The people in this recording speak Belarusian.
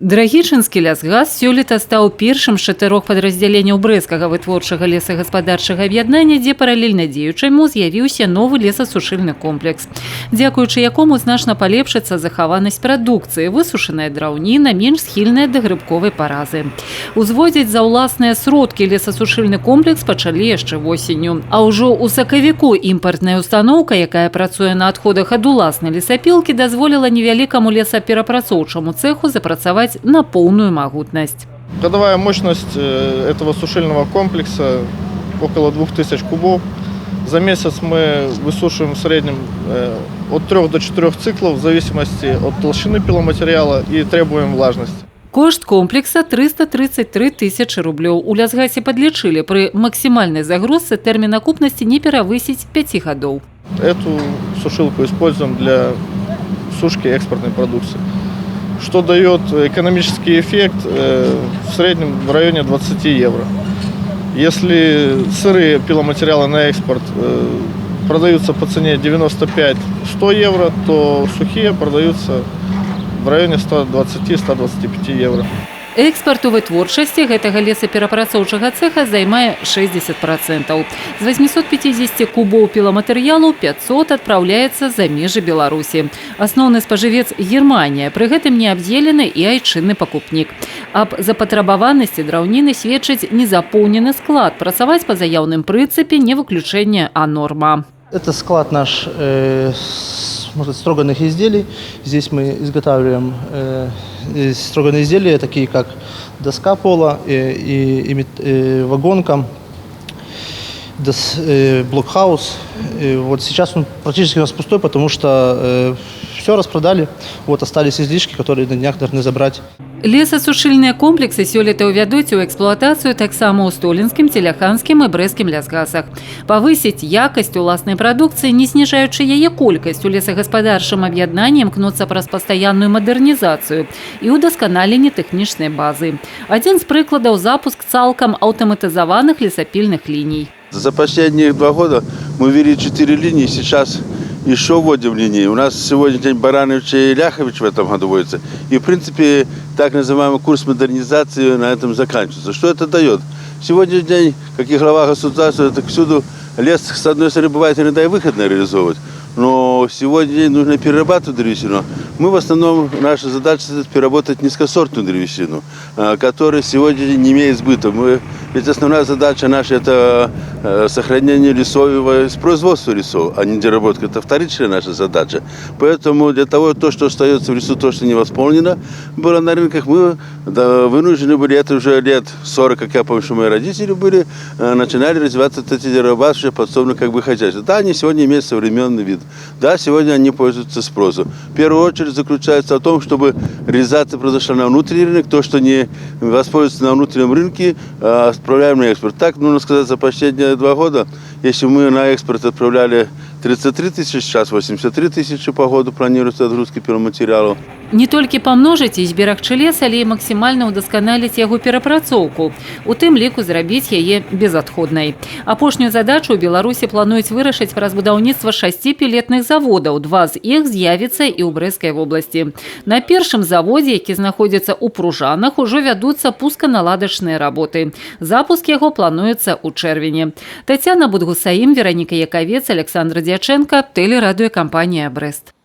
Драгічынскі лясгас сёлета стаў першым з 4 падраздзяленняў брэсцкага вытворчага лесагаспадарчага аб'яднання, дзе паралельна дзеючаму з'явіўся новы лесасушыльны комплекс, дзякуючы якому значна палепшыцца захаванасць прадукцыі, высушаная драўніна, менш схільная да грыбковай паразы. Узводзіць за ўласныя сродкі лесасушыльны комплекс пачалі яшчэ восенню. А ўжо ў сакавіку імпартная устаноўка, якая працуе на адходах ад уласнай лесапілкі, дазволіла невялікаму лесаперапрацоўчаму цэху запрацаваць на полную могутность. Годовая мощность этого сушильного комплекса около 2000 кубов. За месяц мы высушиваем в среднем от 3 до 4 циклов в зависимости от толщины пиломатериала и требуем влажности. Кошт комплекса 333 тысячи рублёў. У лясгасе подлічылі, при максимальной загрузцы тэрмін акупнасці не перавысіць 5 годов. Эту сушилку используем для сушки экспортной продукции, что дает экономический эффект в среднем в районе 20 евро. Если сырые пиломатериалы на экспорт продаются по цене 95-100 евро, то сухие продаются в районе 120-125 евро. Экспорт у вытворчасці гэтага лесаперапрацоўчага цеха займае 60%. З 850 кубоў піламатэрыялу 500 адпраўляецца за межы Беларусі. Асноўны спажывец Германія, пры гэтым не абдзелены і айчынны пакупнік. Аб запатрабаванасці драўніны сведчыць незапоўнены склад. Працаваць па заяўным прынцыпе не выключэнне, а норма. Это склад наш строганных изделий. Здесь мы изготавливаем строганные изделия, такие как доска пола и вагонка, блокхаус. Вот сейчас он практически у нас пустой, потому что все распродали. Вот остались излишки, которые на днях должны забрать. Лесасушыльныя комплексы сёлета ўвядуць у эксплуатацыю таксама ў столінскім, целяханскім і брэсцкім лясгасах. Павысіць якасць уласнай прадукцыі, не зніжаючы яе колькасць, у лесагаспадарчым аб'яднанні імкнуцца праз пастаянную мадэрнізацыю і ўдасканаленне тэхнічнай базы. Адзін з прыкладаў запуск цалкам аўтаматызаваных лесапільных ліній. За последние 2 года мы ввели 4 линии, сейчас еще вводим линии. У нас сегодня день Баранович и Ляхович в этом году вводится. И, в принципе, так называемый курс модернизации на этом заканчивается. Что это дает? Сегодня день, как и глава государства, так всюду лес, с одной стороны, бывает иногда и выходно реализовывать. Но сегодня день нужно перерабатывать древесину. Мы в основном, наша задача переработать низкосортную древесину, которая сегодня не имеет сбыта. Ведь основная задача наша – это сохранение лесов и производства лесов, а не доработка. Это вторичная наша задача. Поэтому для того, что остается в лесу, то, что не восполнено было на рынках, мы вынуждены были, это уже лет 40, как я помню, что мои родители были, начинали развиваться эти деревообрабатывающие подсобные хозяйства. Да, они сегодня имеют современный вид. Да, сегодня они пользуются спросом. В первую очередь заключается в том, чтобы реализация произошла на внутренний рынок, то, что не воспользуется на внутреннем рынке, отправляем на экспорт. Так, нужно сказать, за последние 2 года, если мы на экспорт отправляли 33 тысячи, сейчас 83 тысячи по году планируется отгрузки пиломатериалов. Не толькі памножыць і зберагчы лес, але і максімальна ўдасканаліць яго перапрацоўку, у тым ліку зрабіць яе безадходнай. Апошнюю задачу ў Беларусі плануюць вырашыць праз будаўніцтва 6 пелетных заводаў. 2 з іх з'явіцца і ў Брэсцкай вобласці. На першым заводзе, які знаходзіцца ў Пружанах, ужо вядуцца пусканаладачныя работы. Запуск яго плануецца ў чэрвені. Тацяна Будгусаім, Вераніка Якавец, Александр Дьяченко, тэлерадыёкампанія «Брэст».